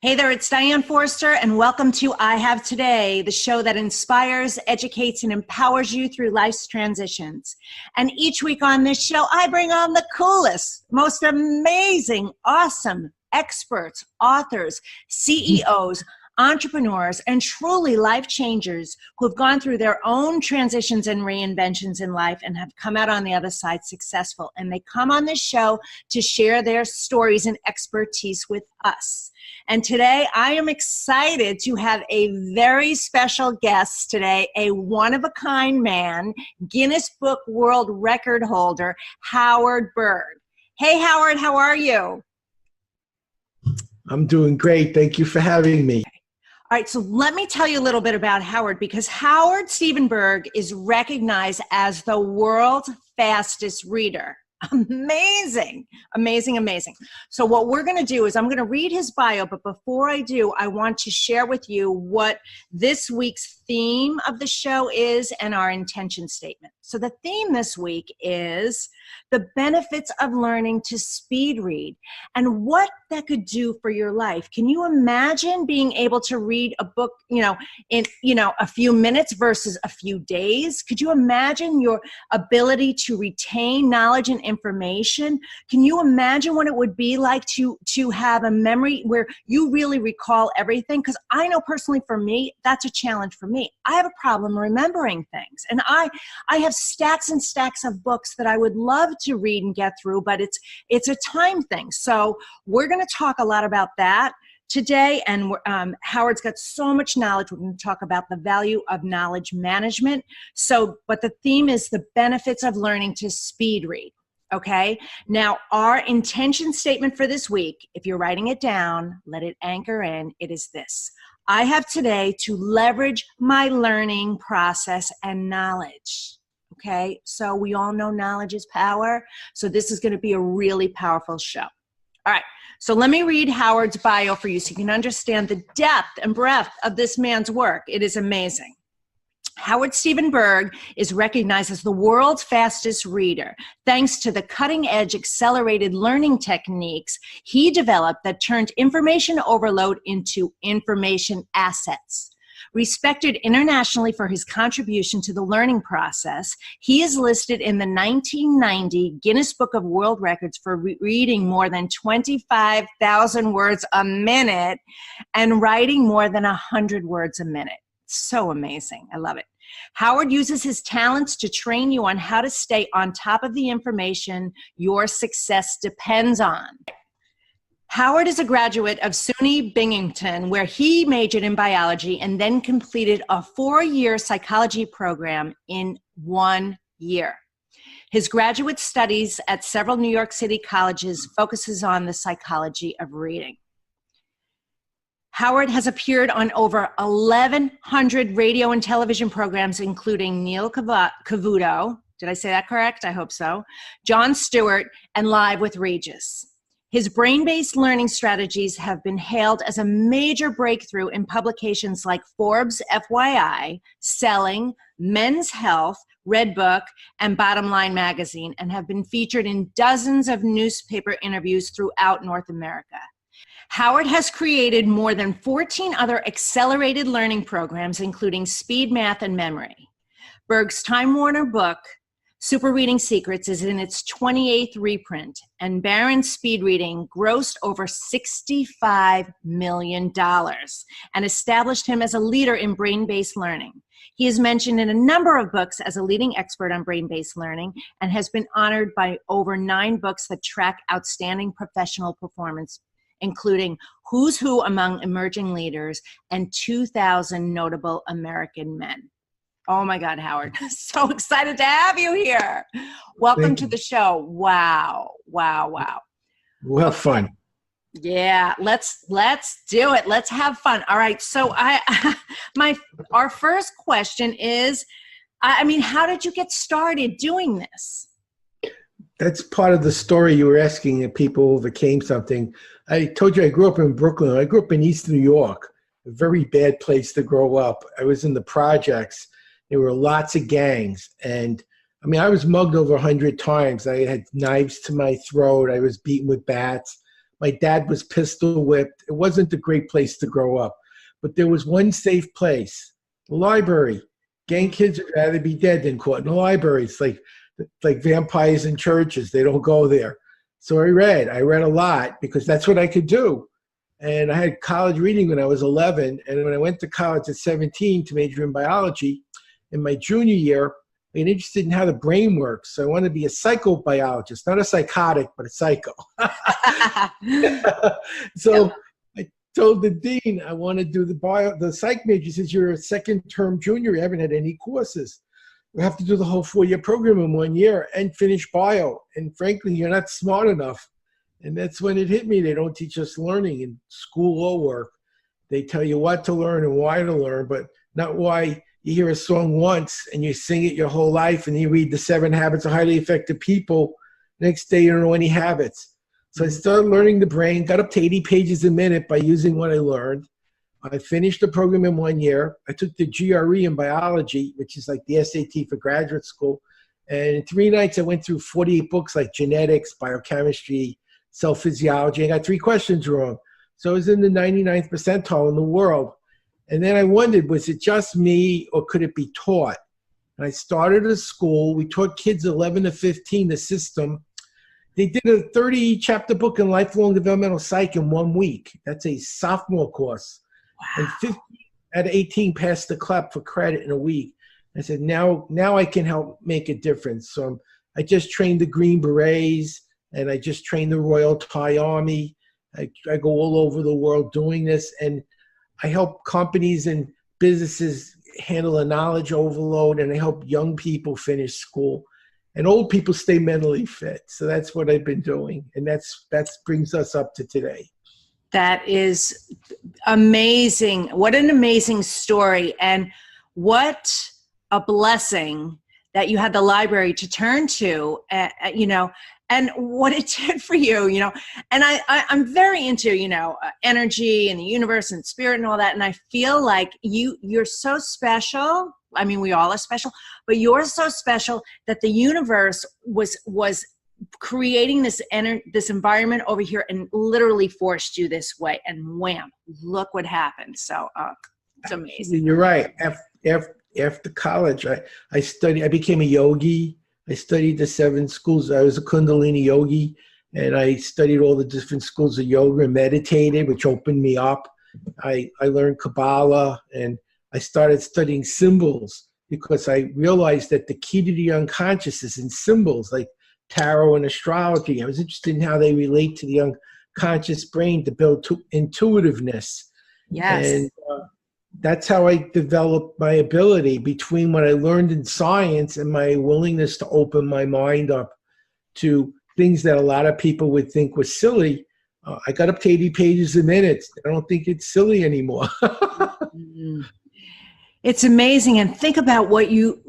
Hey there, it's Diane Forrester, and welcome to I Have Today, the show that inspires, educates, and empowers you through life's transitions. And each week on this show, I bring on the coolest, most amazing, awesome experts, authors, CEOs, entrepreneurs, and truly life changers who have gone through their own transitions and reinventions in life and have come out on the other side successful. And they come on this show to share their stories and expertise with us. And today I am excited to have a very special guest today, a one-of-a-kind man, Guinness Book World Record holder, Howard Berg. Hey, Howard, how are you? I'm doing great. Thank you for having me. All right, so let me tell you a little bit about Howard, because Howard Stephen Berg is recognized as the world's fastest reader. Amazing, amazing, amazing. So what we're going to do is I'm going to read his bio, but before I do, I want to share with you what this week's theme of the show is and our intention statement. So the theme this week is the benefits of learning to speed read and what that could do for your life. Can you imagine being able to read a book, in a few minutes versus a few days? Could you imagine your ability to retain knowledge and information? Can you imagine what it would be like to have a memory where you really recall everything? Because I know personally for me, that's a challenge for me. I have a problem remembering things. And I have stacks and stacks of books that I would love to read and get through, but it's a time thing. So we're going to talk a lot about that today. And Howard's got so much knowledge. We're going to talk about the value of knowledge management. But the theme is the benefits of learning to speed read. Okay. Now, our intention statement for this week, if you're writing it down, let it anchor in. It is this: I have today to leverage my learning process and knowledge. Okay. So we all know knowledge is power. So this is going to be a really powerful show. All right. So let me read Howard's bio for you so you can understand the depth and breadth of this man's work. It is amazing. Howard Stephen Berg is recognized as the world's fastest reader thanks to the cutting-edge accelerated learning techniques he developed that turned information overload into information assets. Respected internationally for his contribution to the learning process, he is listed in the 1990 Guinness Book of World Records for reading more than 25,000 words a minute and writing more than 100 words a minute. So amazing. I love it. Howard uses his talents to train you on how to stay on top of the information your success depends on. Howard is a graduate of SUNY Binghamton, where he majored in biology and then completed a 4-year psychology program in 1 year. His graduate studies at several New York City colleges focuses on the psychology of reading. Howard has appeared on over 1,100 radio and television programs, including Neil Cavuto, did I say that correct? I hope so, Jon Stewart, and Live with Regis. His brain-based learning strategies have been hailed as a major breakthrough in publications like Forbes FYI, Selling, Men's Health, Redbook, and Bottom Line magazine, and have been featured in dozens of newspaper interviews throughout North America. Howard has created more than 14 other accelerated learning programs, including Speed, Math, and Memory. Berg's Time Warner book, Super Reading Secrets, is in its 28th reprint, and Barron's Speed Reading grossed over $65 million and established him as a leader in brain-based learning. He is mentioned in a number of books as a leading expert on brain-based learning and has been honored by over 9 books that track outstanding professional performance, including Who's Who Among Emerging Leaders and 2,000 Notable American Men. Oh my God, Howard, so excited to have you here. Welcome to the show. Wow, wow, wow. We'll have fun. Yeah, let's do it. Let's have fun. All right, so our first question is, how did you get started doing this? That's part of the story you were asking if people overcame something. I told you I grew up in Brooklyn. I grew up in East New York, a very bad place to grow up. I was in the projects. There were lots of gangs. And I was mugged over 100 times. I had knives to my throat. I was beaten with bats. My dad was pistol whipped. It wasn't a great place to grow up. But there was one safe place, the library. Gang kids would rather be dead than caught in the library. It's like vampires in churches. They don't go there. So I read. I read a lot because that's what I could do. And I had college reading when I was 11. And when I went to college at 17 to major in biology, in my junior year, I got interested in how the brain works. So I wanted to be a psychobiologist, not a psychotic, but a psycho. So I told the dean I want to do the psych major. He says, you're a second-term junior. You haven't had any courses. We have to do the whole 4-year program in 1 year and finish bio. And frankly, you're not smart enough. And that's when it hit me. They don't teach us learning in school or work. They tell you what to learn and why to learn, but not why you hear a song once and you sing it your whole life and you read the 7 Habits of Highly Effective People. Next day, you don't know any habits. So I started learning the brain, got up to 80 pages a minute by using what I learned. I finished the program in 1 year. I took the GRE in biology, which is like the SAT for graduate school. And in 3 nights, I went through 48 books like genetics, biochemistry, cell physiology. I got 3 questions wrong. So I was in the 99th percentile in the world. And then I wondered, was it just me or could it be taught? And I started a school. We taught kids 11 to 15 the system. They did a 30-chapter book in lifelong developmental psych in 1 week. That's a sophomore course. Wow. And 15 out of 18 passed the CLEP for credit in a week. I said, now I can help make a difference. So I just trained the Green Berets, and I just trained the Royal Thai Army. I go all over the world doing this, and I help companies and businesses handle a knowledge overload, and I help young people finish school. And old people stay mentally fit. So that's what I've been doing. And that brings us up to today. That is amazing. What an amazing story. And what a blessing that you had the library to turn to, and what it did for you, And I'm very into, energy and the universe and spirit and all that. And I feel like you're so special. I mean, we all are special, but you're so special that the universe was creating this environment over here and literally forced you this way. And wham, look what happened. So it's amazing. You're right. After college, I became a yogi. I studied the 7 schools. I was a Kundalini yogi, and I studied all the different schools of yoga and meditated, which opened me up. I learned Kabbalah, and I started studying symbols because I realized that the key to the unconscious is in symbols like tarot and astrology. I was interested in how they relate to the unconscious brain to build intuitiveness. Yes. And that's how I developed my ability between what I learned in science and my willingness to open my mind up to things that a lot of people would think was silly. I got up to 80 pages a minute. I don't think it's silly anymore. It's amazing. And think about what you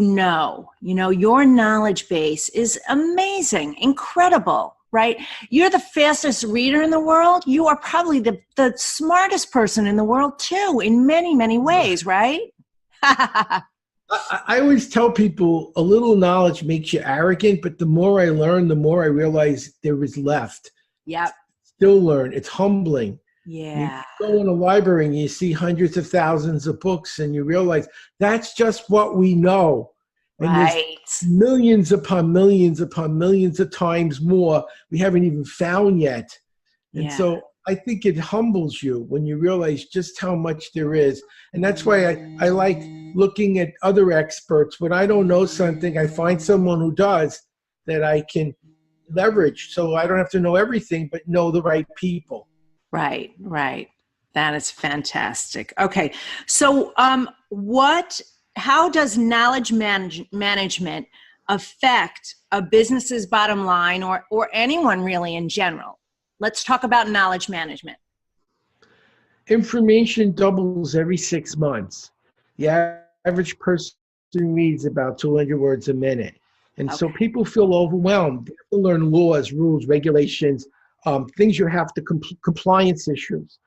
know. Your knowledge base is amazing, incredible, right? You're the fastest reader in the world. You are probably the smartest person in the world too, in many, many ways, right? I always tell people a little knowledge makes you arrogant, but the more I learn, the more I realize there is left. Yep. Still learn. It's humbling. Yeah. You go in a library and you see hundreds of thousands of books and you realize that's just what we know. And right. There's millions upon millions upon millions of times more we haven't even found yet. And so I think it humbles you when you realize just how much there is. And that's why I like looking at other experts. When I don't know something, I find someone who does that I can leverage. So I don't have to know everything, but know the right people. Right. That is fantastic. Okay. So how does knowledge management affect a business's bottom line or anyone really in general? Let's talk about knowledge management. Information doubles every 6 months. The average person reads about 200 words a minute. And so people feel overwhelmed. They have to learn laws, rules, regulations, things you have to, compliance issues.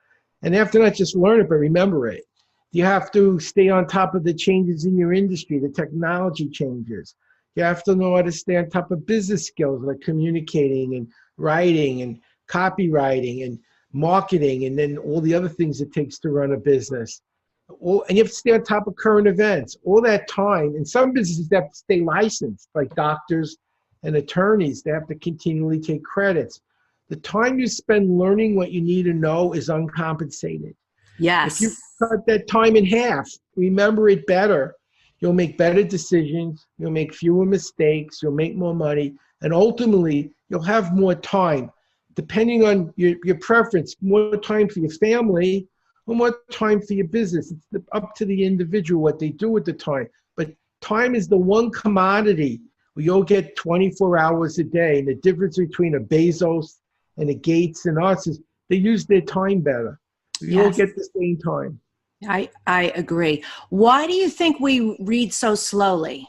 And they have to not just learn it, but remember it. You have to stay on top of the changes in your industry, the technology changes. You have to know how to stay on top of business skills like communicating and writing and copywriting and marketing, and then all the other things it takes to run a business. And you have to stay on top of current events. All that time, in some businesses, they have to stay licensed, like doctors and attorneys. They have to continually take credits. The time you spend learning what you need to know is uncompensated. Yes. If you cut that time in half, remember it better, you'll make better decisions, you'll make fewer mistakes, you'll make more money, and ultimately, you'll have more time, depending on your preference, more time for your family or more time for your business. It's up to the individual what they do with the time. But time is the one commodity where you'll get 24 hours a day. And the difference between a Bezos and a Gates and us is they use their time better. You Yes. all get the same time. I agree. Why do you think we read so slowly?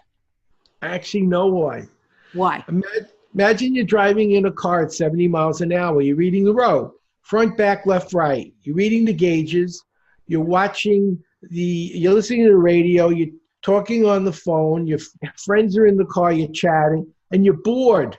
I actually know why. Why? Imagine you're driving in a car at 70 miles an hour. You're reading the road, front, back, left, right. You're reading the gauges. You're you're listening to the radio. You're talking on the phone. Your friends are in the car. You're chatting, and you're bored.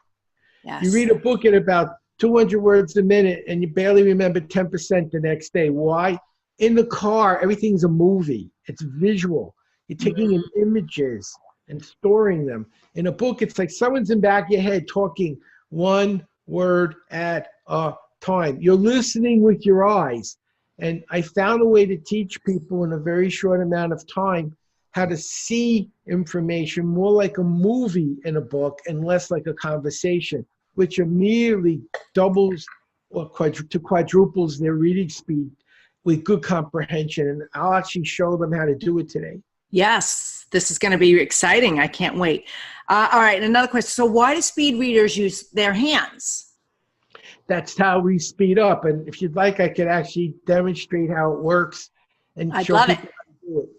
Yes. You read a book at about 200 words a minute, and you barely remember 10% the next day. Why? In the car, everything's a movie. It's visual. You're taking in images and storing them. In a book, it's like someone's in the back of your head talking one word at a time. You're listening with your eyes. And I found a way to teach people in a very short amount of time how to see information more like a movie in a book and less like a conversation, which immediately doubles or quadruples their reading speed with good comprehension. And I'll actually show them how to do it today. Yes, this is going to be exciting. I can't wait. All right, and another question. So why do speed readers use their hands? That's how we speed up. And if you'd like, I could actually demonstrate how it works and I'd show love people it. how to do it.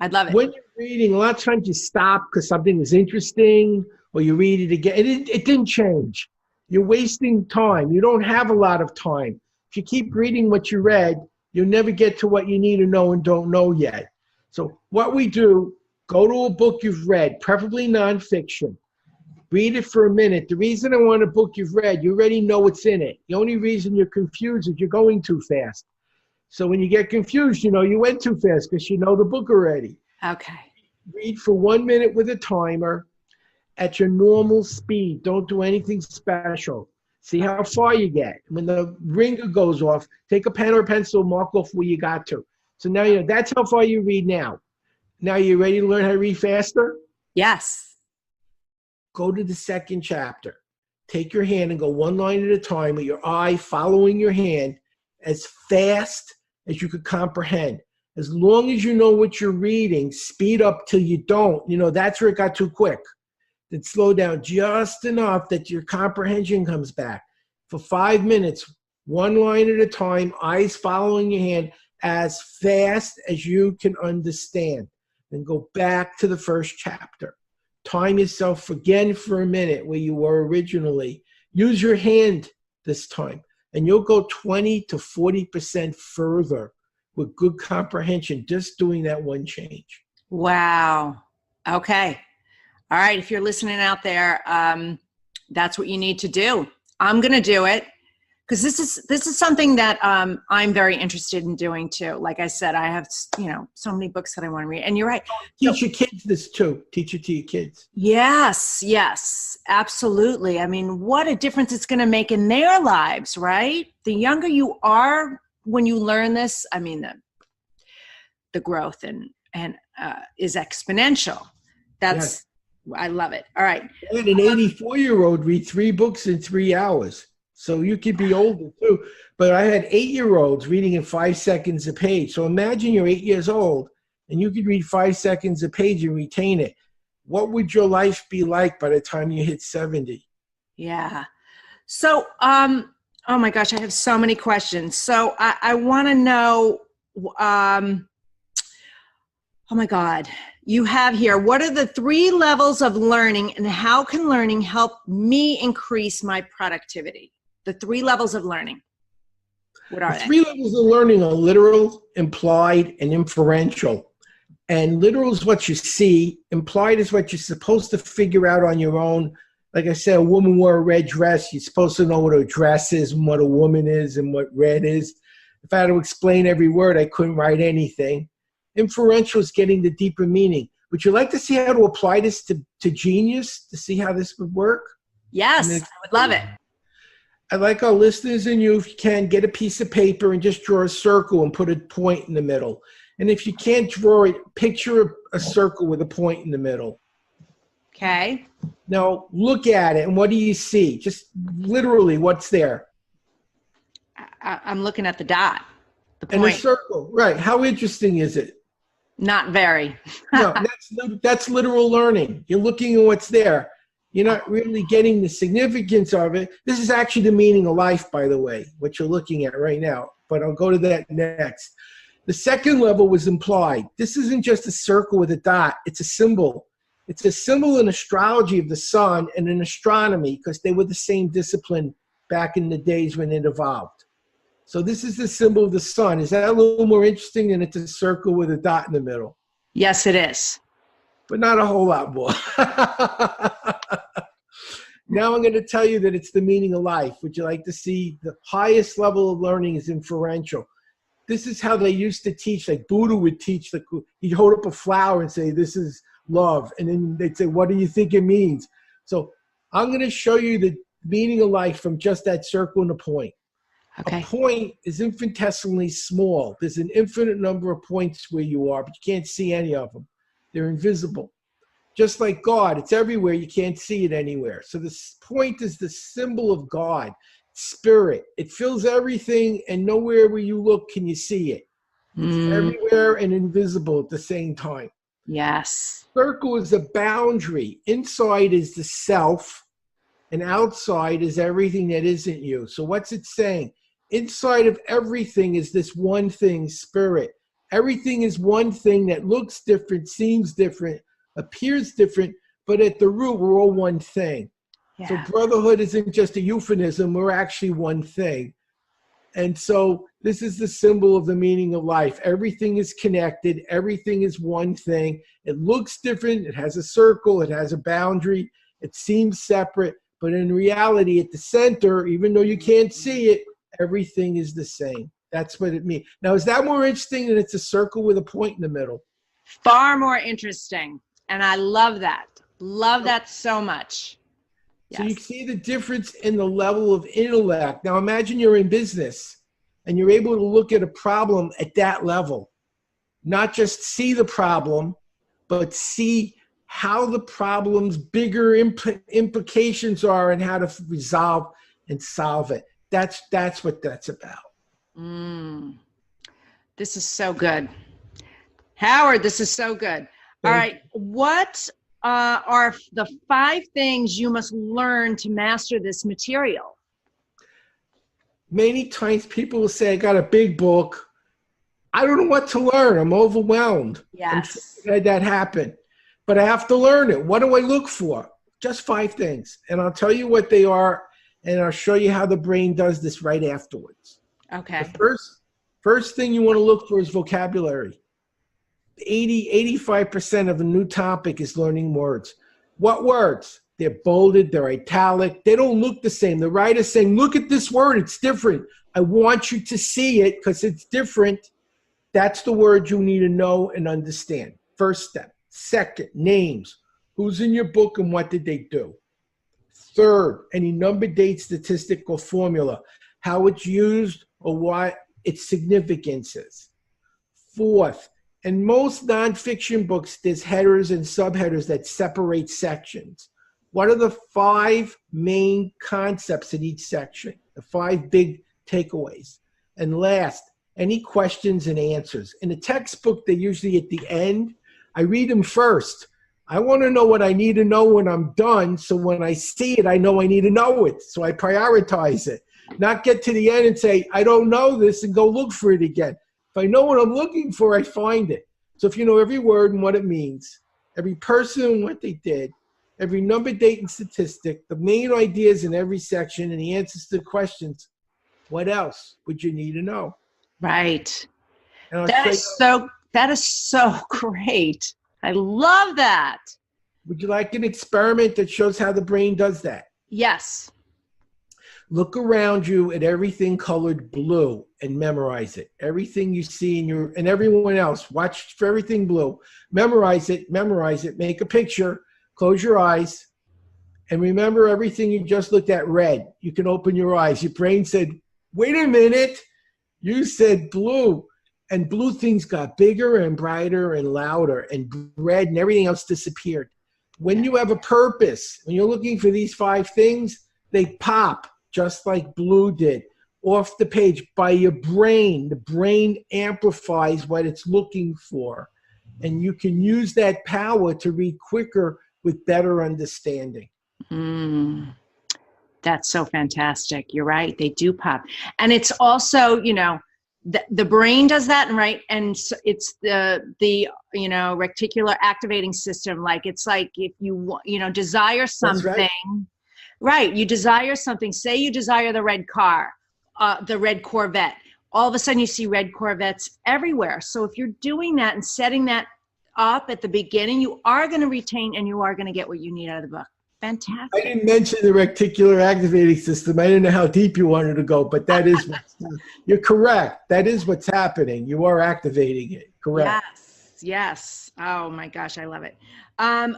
I'd love it. When you're reading, a lot of times you stop because something was interesting, or you read it again. It didn't change. You're wasting time. You don't have a lot of time. If you keep reading what you read, you'll never get to what you need to know and don't know yet. So what we do, go to a book you've read, preferably nonfiction. Read it for a minute. The reason I want a book you've read, you already know what's in it. The only reason you're confused is you're going too fast. So when you get confused, you know you went too fast because you know the book already. Okay. Read for 1 minute with a timer at your normal speed. Don't do anything special. See how far you get. When the ringer goes off, take a pen or a pencil, mark off where you got to. So now you know that's how far you read now. Now you ready to learn how to read faster? Yes. Go to the second chapter. Take your hand and go one line at a time with your eye following your hand as fast as you could comprehend. As long as you know what you're reading, speed up till you don't. You know, that's where it got too quick. Then slow down just enough that your comprehension comes back. For 5 minutes, one line at a time, eyes following your hand as fast as you can understand. Then go back to the first chapter. Time yourself again for a minute where you were originally. Use your hand this time, and you'll go 20 to 40% further with good comprehension just doing that one change. Wow. Okay. All right. If you're listening out there, that's what you need to do. I'm going to do it because this is something that I'm very interested in doing too. Like I said, I have so many books that I want to read. And you're right. Teach your kids this too. Teach it to your kids. Yes, absolutely. I mean, what a difference it's going to make in their lives, right? The younger you are when you learn this, I mean, the growth and is exponential. Yes. I love it. All right. And an 84-year-old read 3 books in 3 hours. So you could be older too. But I had 8-year-olds reading in 5 seconds a page. So imagine you're 8 years old and you could read 5 seconds a page and retain it. What would your life be like by the time you hit 70? Yeah. So, oh my gosh, I have so many questions. So I want to know, oh my God, you have here, what are the 3 levels of learning and how can learning help me increase my productivity? The 3 levels of learning. What are they? 3 levels of learning are literal, implied, and inferential. And literal is what you see. Implied is what you're supposed to figure out on your own like I said, a woman wore a red dress. You're supposed to know what a dress is and what a woman is and what red is. If I had to explain every word, I couldn't write anything. Inferential is getting the deeper meaning. Would you like to see how to apply this to genius, to see how this would work? Yes, I would love it. I'd like our listeners and you, if you can, get a piece of paper and just draw a circle and put a point in the middle. And if you can't draw it, picture a circle with a point in the middle. Okay. Now, look at it, and what do you see? Just literally, what's there? I'm looking at the dot, the And point. a circle, right. How interesting is it? Not very. No, that's literal learning. You're looking at what's there. You're not really getting the significance of it. This is actually the meaning of life, by the way, what you're looking at right now. But I'll go to that next. The second level was implied. This isn't just a circle with a dot. It's a symbol. It's a symbol in astrology of the sun and in astronomy because they were the same discipline back in the days when it evolved. So this is the symbol of the sun. Is that a little more interesting than it's a circle with a dot in the middle? Yes, it is. But not a whole lot more. Now I'm going to tell you that it's the meaning of life. Would you like to see the highest level of learning is inferential? This is how they used to teach, like Buddha would teach. He'd hold up a flower and say, this is love. And then they'd say, what do you think it means? So I'm going to show you the meaning of life from just that circle and a point. Okay. A point is infinitesimally small. There's an infinite number of points where you are, but you can't see any of them. They're invisible. Just like God, it's everywhere. You can't see it anywhere. So this point is the symbol of God, spirit. It fills everything, and nowhere where you look can you see it. It's everywhere and invisible at the same time. Yes. Circle is a boundary. Inside is the self, and outside is everything that isn't you. So what's it saying? Inside of everything is this one thing, spirit. Everything is one thing that looks different, seems different, appears different, but at the root, we're all one thing. Yeah. So brotherhood isn't just a euphemism. We're actually one thing. And so this is the symbol of the meaning of life. Everything is connected. Everything is one thing. It looks different. It has a circle. It has a boundary. It seems separate. But in reality, at the center, even though you can't see it, everything is the same. That's what it means. Now, is that more interesting than it's a circle with a point in the middle? Far more interesting. And I love that. Love that so much. Yes. So you see the difference in the level of intellect. Now imagine you're in business and you're able to look at a problem at that level. Not just see the problem, but see how the problem's bigger implications are and how to resolve and solve it. That's what that's about. This is so good. Howard, this is so good. All right. What are the 5 things you must learn to master this material? Many times people will say, I got a big book. I don't know what to learn. I'm overwhelmed. Yes. I'm sure that happen. But I have to learn it. What do I look for? Just 5 things. And I'll tell you what they are, and I'll show you how the brain does this right afterwards. Okay. The first thing you want to look for is vocabulary. 85% of a new topic is learning words. What words? They're bolded, they're italic, they don't look the same. The writer's saying, look at this word, it's different. I want you to see it because it's different. That's the word you need to know and understand. First step. Second, names. Who's in your book and what did they do? Third, any number, date, statistical formula, how it's used or what its significance is. Fourth, in most nonfiction books, there's headers and subheaders that separate sections. What are the 5 main concepts in each section? The 5 big takeaways. And last, any questions and answers. In a textbook, they're usually at the end. I read them first. I want to know what I need to know when I'm done, so when I see it, I know I need to know it. So I prioritize it. Not get to the end and say, I don't know this, and go look for it again. If I know what I'm looking for, I find it. So if you know every word and what it means, every person and what they did, every number, date, and statistic, the main ideas in every section, and the answers to the questions, what else would you need to know? Right. That is so great. I love that. Would you like an experiment that shows how the brain does that? Yes. Look around you at everything colored blue and memorize it. Everything you see in your, and everyone else, watch for everything blue. Memorize it, make a picture, close your eyes, and remember everything you just looked at red. You can open your eyes. Your brain said, wait a minute, you said blue. And blue things got bigger and brighter and louder, and red and everything else disappeared. When you have a purpose, when you're looking for these 5 things, they pop just like blue did off the page by your brain. The brain amplifies what it's looking for. And you can use that power to read quicker with better understanding. That's so fantastic. You're right. They do pop. And it's also, you know, the brain does that, right? And so it's the you know, reticular activating system. Like, it's like if you, you know, desire something, right? You desire something. Say you desire the red car, the red Corvette. All of a sudden you see red Corvettes everywhere. So if you're doing that and setting that up at the beginning, you are going to retain and you are going to get what you need out of the book. Fantastic. I didn't mention the reticular activating system. I didn't know how deep you wanted to go, but that is, you're correct. That is what's happening. You are activating it. Correct. Yes. Yes. Oh my gosh, I love it.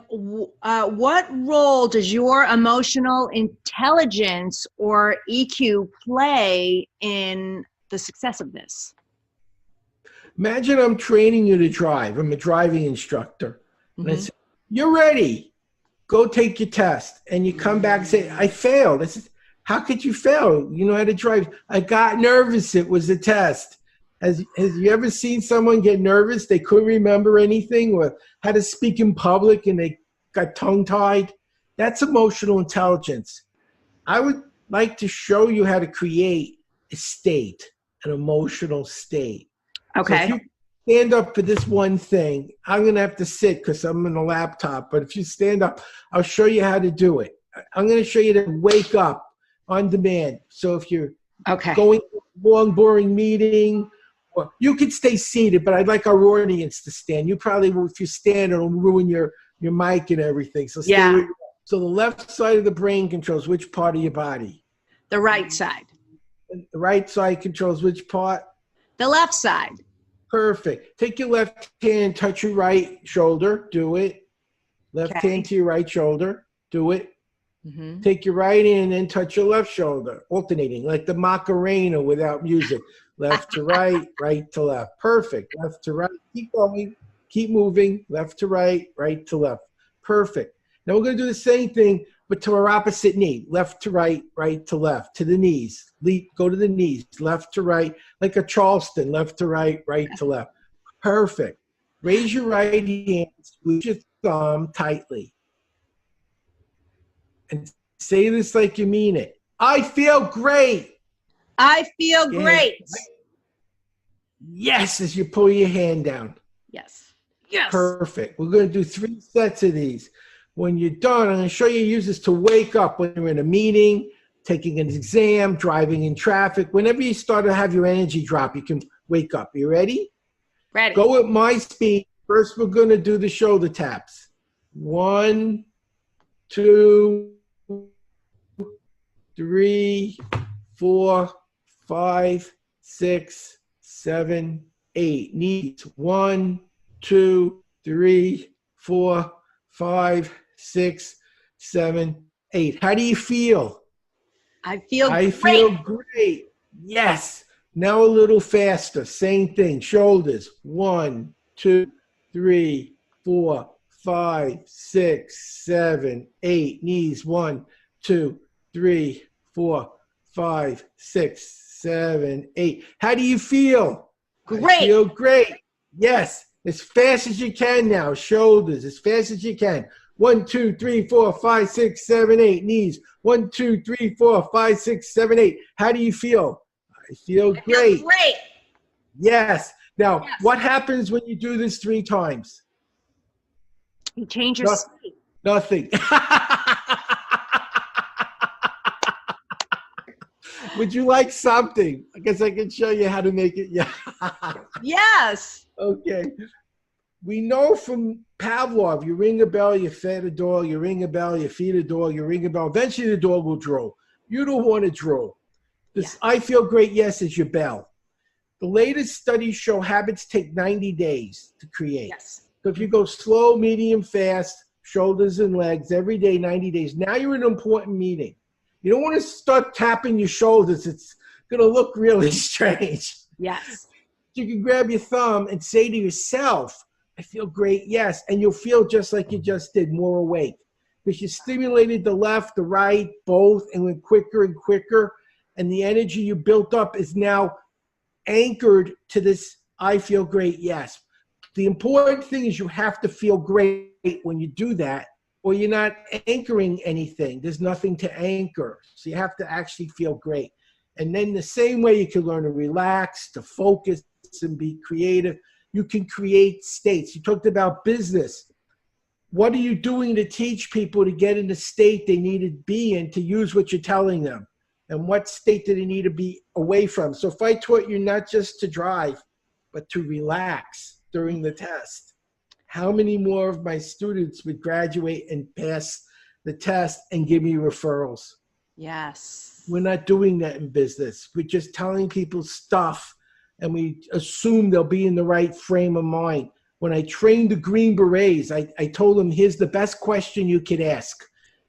What role does your emotional intelligence or EQ play in the success of this? Imagine I'm training you to drive. I'm a driving instructor. And I say, you're ready. Go take your test. And you come back and say, I failed. I said, how could you fail? You know how to drive. I got nervous. It was a test. Has you ever seen someone get nervous? They couldn't remember anything, or had to speak in public and they got tongue-tied? That's emotional intelligence. I would like to show you how to create a state, an emotional state. Okay. So if you stand up for this one thing, I'm going to have to sit because I'm on a laptop. But if you stand up, I'll show you how to do it. I'm going to show you to wake up on demand. So if you're going to a long, boring meeting, or you could stay seated, but I'd like our audience to stand. You probably will, if you stand, it'll ruin your mic and everything. So stay where you are. So the left side of the brain controls which part of your body? The right side. And the right side controls which part? The left side. Perfect. Take your left hand, touch your right shoulder. Do it. Left hand to your right shoulder. Do it. Take your right hand and touch your left shoulder, alternating like the Macarena without music. Left to right, right to left. Perfect. Left to right. Keep going. Keep moving. Left to right, right to left. Perfect. Now we're going to do the same thing, but to our opposite knee. Left to right, right to left. To the knees. Go to the knees. Left to right, like a Charleston. Left to right, right to left. Perfect. Raise your right hand. Squeeze your thumb tightly. And say this like you mean it. I feel great. I feel great. Yes, as you pull your hand down. Yes. Yes. Perfect. We're going to do 3 sets of these. When you're done, I'm going to show you use this to wake up when you're in a meeting, taking an exam, driving in traffic. Whenever you start to have your energy drop, you can wake up. You ready? Ready. Go at my speed. First, we're going to do the shoulder taps. 1, 2, 3, 4, 5, 6, 7, 8. Knees. 1, 2, 3, 4, 5, 6, 7, 8. How do you feel? I feel great. I feel great. Yes. Now a little faster. Same thing. Shoulders. 1, 2, 3, 4, 5, 6, 7, 8. Knees. 1, 2, 3, 4, 5, 6, 7, 8. How do you feel? Great. I feel great. Yes. As fast as you can now. Shoulders. As fast as you can. 1, 2, 3, 4, 5, 6, 7, 8. Knees. 1, 2, 3, 4, 5, 6, 7, 8. How do you feel? I feel great. I feel great. Yes. Now, what happens when you do this 3 times? You change your state. Nothing. Would you like something? I guess I can show you how to make it. Yeah. Yes. Okay. We know from Pavlov, you ring a bell, you feed a dog, you ring a bell, you feed a dog, you ring a bell. Eventually the dog will drool. You don't want to drool. This I feel great, yes, is your bell. The latest studies show habits take 90 days to create. Yes. So if you go slow, medium, fast, shoulders and legs every day, 90 days, now you're in an important meeting. You don't want to start tapping your shoulders. It's going to look really strange. Yes. You can grab your thumb and say to yourself, I feel great, yes. And you'll feel just like you just did, more awake. Because you stimulated the left, the right, both, and went quicker and quicker. And the energy you built up is now anchored to this, I feel great, yes. The important thing is you have to feel great when you do that, or you're not anchoring anything. There's nothing to anchor. So you have to actually feel great. And then the same way you can learn to relax, to focus, and be creative. You can create states. You talked about business. What are you doing to teach people to get in the state they need to be in to use what you're telling them? And what state do they need to be away from? So if I taught you not just to drive, but to relax during the test, how many more of my students would graduate and pass the test and give me referrals? Yes. We're not doing that in business. We're just telling people stuff, and we assume they'll be in the right frame of mind. When I trained the Green Berets, I told them, here's the best question you could ask.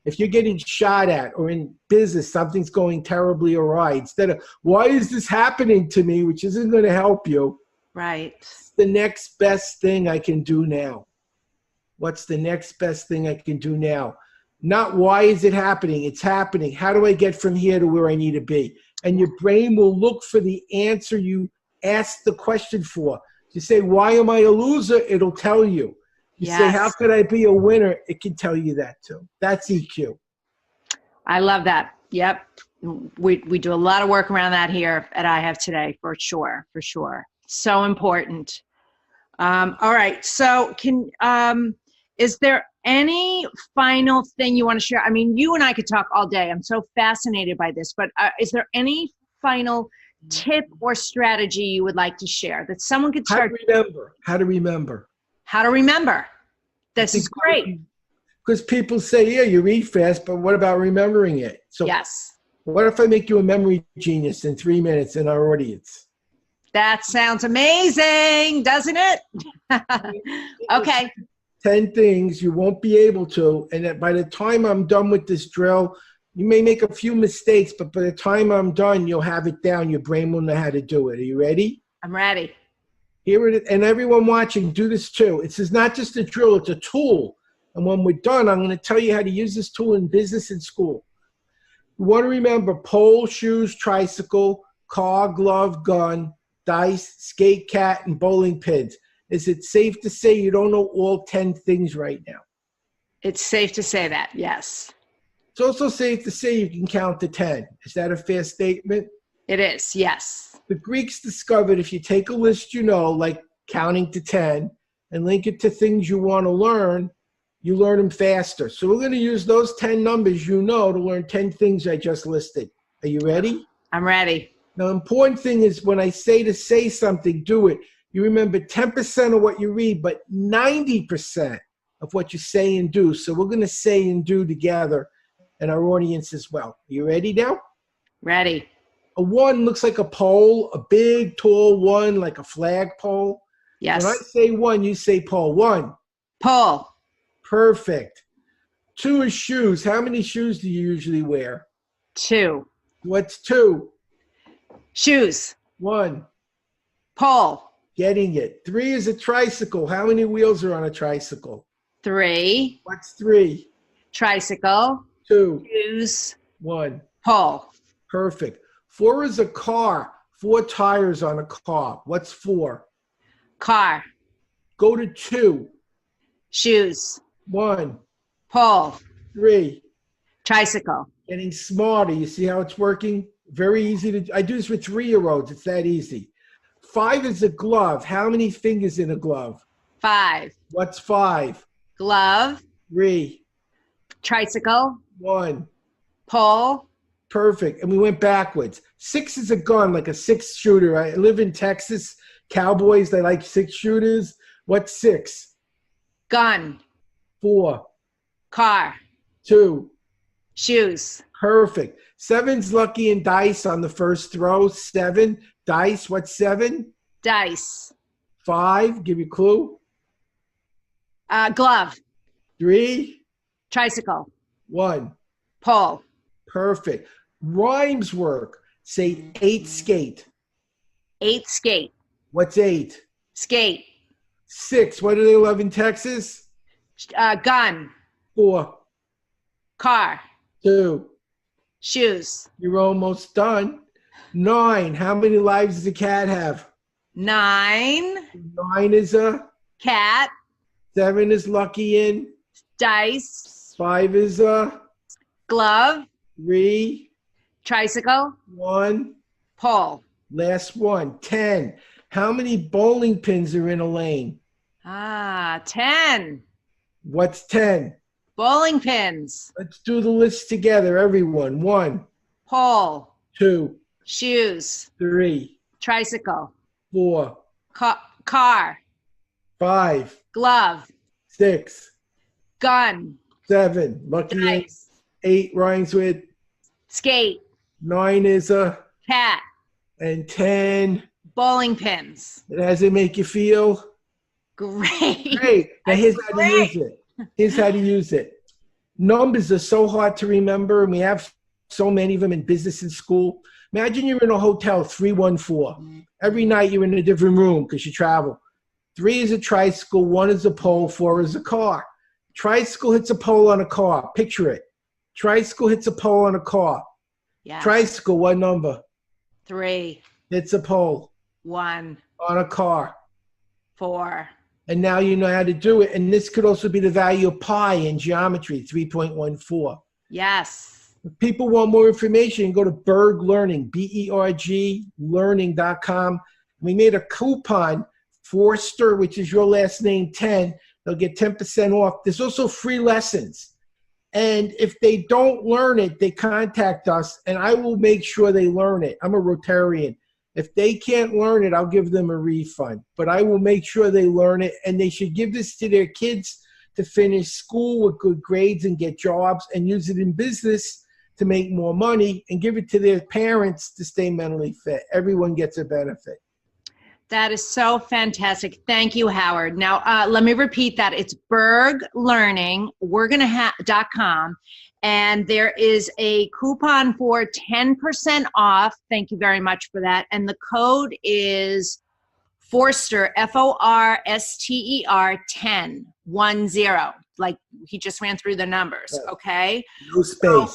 If you're getting shot at, or in business, something's going terribly awry, instead of, why is this happening to me, which isn't going to help you. Right. What's the next best thing I can do now? What's the next best thing I can do now? Not why is it happening? It's happening. How do I get from here to where I need to be? And your brain will look for the answer you asked the question for. You say, why am I a loser? It'll tell you. You say, how could I be a winner? It can tell you that too. That's EQ. I love that. Yep. We do a lot of work around that here at I Have Today, for sure, for sure. So important. All right. So is there any final thing you want to share? I mean, you and I could talk all day. I'm so fascinated by this, but is there any final tip or strategy you would like to share that someone could start? How to remember. How to remember. This is great. Because people say, yeah, you read fast, but what about remembering it? So yes. What if I make you a memory genius in 3 minutes in our audience? That sounds amazing, doesn't it? Okay. 10 things you won't be able to, and that by the time I'm done with this drill, you may make a few mistakes, but by the time I'm done, you'll have it down. Your brain will know how to do it. Are you ready? I'm ready. Here it is. And everyone watching, do this too. This is not just a drill, it's a tool. And when we're done, I'm going to tell you how to use this tool in business and school. You want to remember pole, shoes, tricycle, car, glove, gun, dice, skate, cat, and bowling pins. Is it safe to say you don't know all 10 things right now? It's safe to say that, yes. It's also safe to say you can count to 10. Is that a fair statement? It is, yes. The Greeks discovered if you take a list you know, like counting to 10, and link it to things you want to learn, you learn them faster. So we're going to use those 10 numbers you know to learn 10 things I just listed. Are you ready? I'm ready. Now, the important thing is when I say to say something, do it. You remember 10% of what you read, but 90% of what you say and do. So we're going to say and do together, and our audience as well. Are you ready now? Ready. A 1 looks like a pole, a big, tall 1, like a flagpole. Yes. When I say 1, you say pole. 1. Pole. Perfect. 2 is shoes. How many shoes do you usually wear? 2. What's 2? Shoes. 1. Pole. Getting it. 3 is a tricycle. How many wheels are on a tricycle? 3. What's 3? Tricycle. 2. Shoes. 1. Pole. Perfect. 4 is a car. 4 tires on a car. What's 4? Car. Go to 2. Shoes. 1. Pole. 3. Tricycle. Getting smarter. You see how it's working? Very easy to do. I do this with 3-year-olds. It's that easy. 5 is a glove. How many fingers in a glove? 5. What's 5? Glove. 3. Tricycle. 1. Pole. Perfect. And we went backwards. 6 is a gun, like a 6-shooter. I live in Texas. Cowboys, they like 6-shooters. What's 6? Gun. 4, Car. 2. Shoes. Perfect. 7's lucky in dice on the first throw. 7. Dice. What's 7? Dice. 5. Give you a clue. Glove. 3. Tricycle. 1. Pole. Perfect. Rhymes work. Say 8 skate. 8 skate. What's 8? Skate. 6. What do they love in Texas? Gun. 4, Car. 2. Shoes. You're almost done. 9. How many lives does a cat have? 9. 9 is a. Cat. 7 is lucky in. Dice. 5 is a. Glove. 3. Tricycle. 1. Pole. Last one. 10. How many bowling pins are in a lane? 10. What's 10? Bowling pins. Let's do the list together, everyone. 1, Pole. 2, Shoes. 3, Tricycle. 4, Car. 5, Glove. 6, Gun. 7. Lucky in. Dice. 8 rhymes with. Skate. 9 is a. Cat. And 10. Bowling pins. How does it make you feel? Great. Great. Now here's how to Great. use it. Here's how to use it. Numbers are so hard to remember, and we have so many of them in business and school. Imagine you're in a hotel, 314. Every night you're in a different room because you travel. 3 is a tricycle, 1 is a pole, 4 is a car. Tricycle hits a pole on a car. Picture it. Tricycle hits a pole on a car. Yeah. Tricycle, what number? 3. Hits a pole 1. on a car. 4. And now you know how to do it. And this could also be the value of pi in geometry, 3.14. Yes. If people want more information, go to Berg Learning, BERG learning.com. We made a coupon, Forster, which is your last name, 10. They'll get 10% off. There's also free lessons. And if they don't learn it, they contact us, and I will make sure they learn it. I'm a Rotarian. If they can't learn it, I'll give them a refund. But I will make sure they learn it, and they should give this to their kids to finish school with good grades and get jobs and use it in business to make more money and give it to their parents to stay mentally fit. Everyone gets a benefit. That is so fantastic. Thank you, Howard. Now, let me repeat that. It's Berg Learning. .com. And there is a coupon for 10% off. Thank you very much for that. And the code is Forster, Forster 10. Like he just ran through the numbers. Okay. No space. So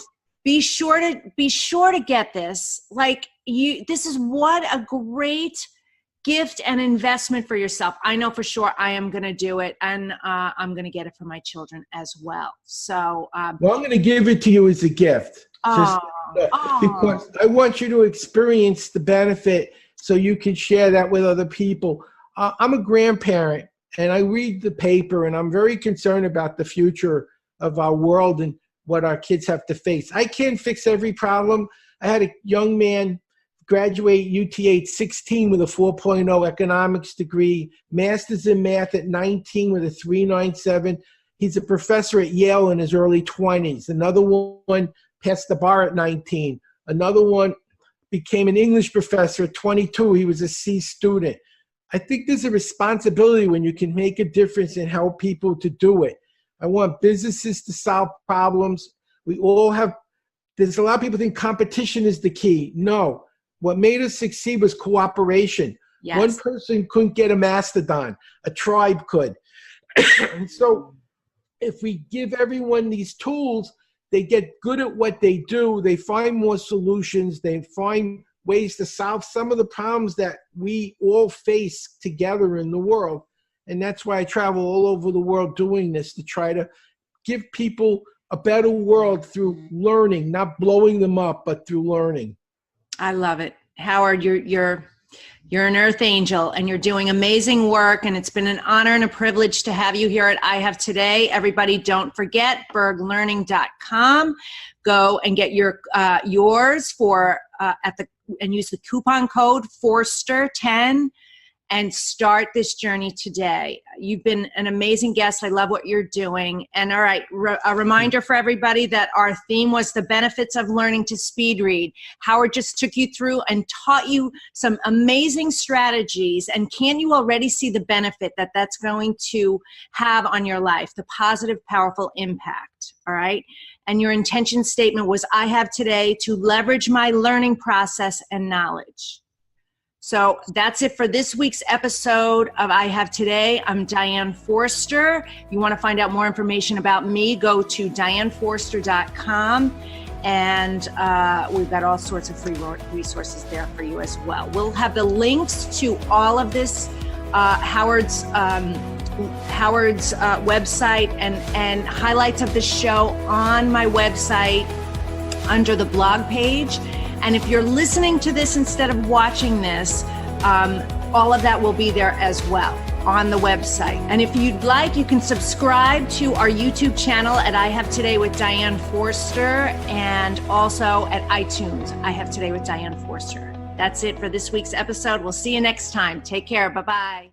be sure to get this. Like this is what a great gift and investment for yourself. I know for sure I am going to do it, and I'm going to get it for my children as well. So, well, I'm going to give it to you as a gift. Because I want you to experience the benefit so you can share that with other people. I'm a grandparent, and I read the paper, and I'm very concerned about the future of our world and what our kids have to face. I can't fix every problem. I had a young man graduate UT 16 with a 4.0 economics degree, master's in math at 19 with a 3.97. He's a professor at Yale in his early 20s. Another one passed the bar at 19. Another one became an English professor at 22. He was a C student. I think there's a responsibility when you can make a difference and help people to do it. I want businesses to solve problems. We all have, there's a lot of people think competition is the key. No. What made us succeed was cooperation. Yes. One person couldn't get a mastodon. A tribe could. And so if we give everyone these tools, they get good at what they do. They find more solutions. They find ways to solve some of the problems that we all face together in the world. And that's why I travel all over the world doing this, to try to give people a better world through learning, not blowing them up, but through learning. I love it. Howard, you're an earth angel, and you're doing amazing work, and it's been an honor and a privilege to have you here at I Have Today. Everybody, don't forget berglearning.com. Go and get yours for and use the coupon code Forster 10, and start this journey today. You've been an amazing guest. I love what you're doing. And all right, a reminder for everybody that our theme was the benefits of learning to speed read. Howard just took you through and taught you some amazing strategies. And can you already see the benefit that that's going to have on your life, the positive, powerful impact, all right? And your intention statement was, I have today to leverage my learning process and knowledge. So that's it for this week's episode of I Have Today. I'm Diane Forster. You want to find out more information about me, go to dianeforster.com. And we've got all sorts of free resources there for you as well. We'll have the links to all of this, Howard's website and highlights of the show on my website under the blog page. And if you're listening to this instead of watching this, all of that will be there as well on the website. And if you'd like, you can subscribe to our YouTube channel at I Have Today with Diane Forster, and also at iTunes, I Have Today with Diane Forster. That's it for this week's episode. We'll see you next time. Take care. Bye-bye.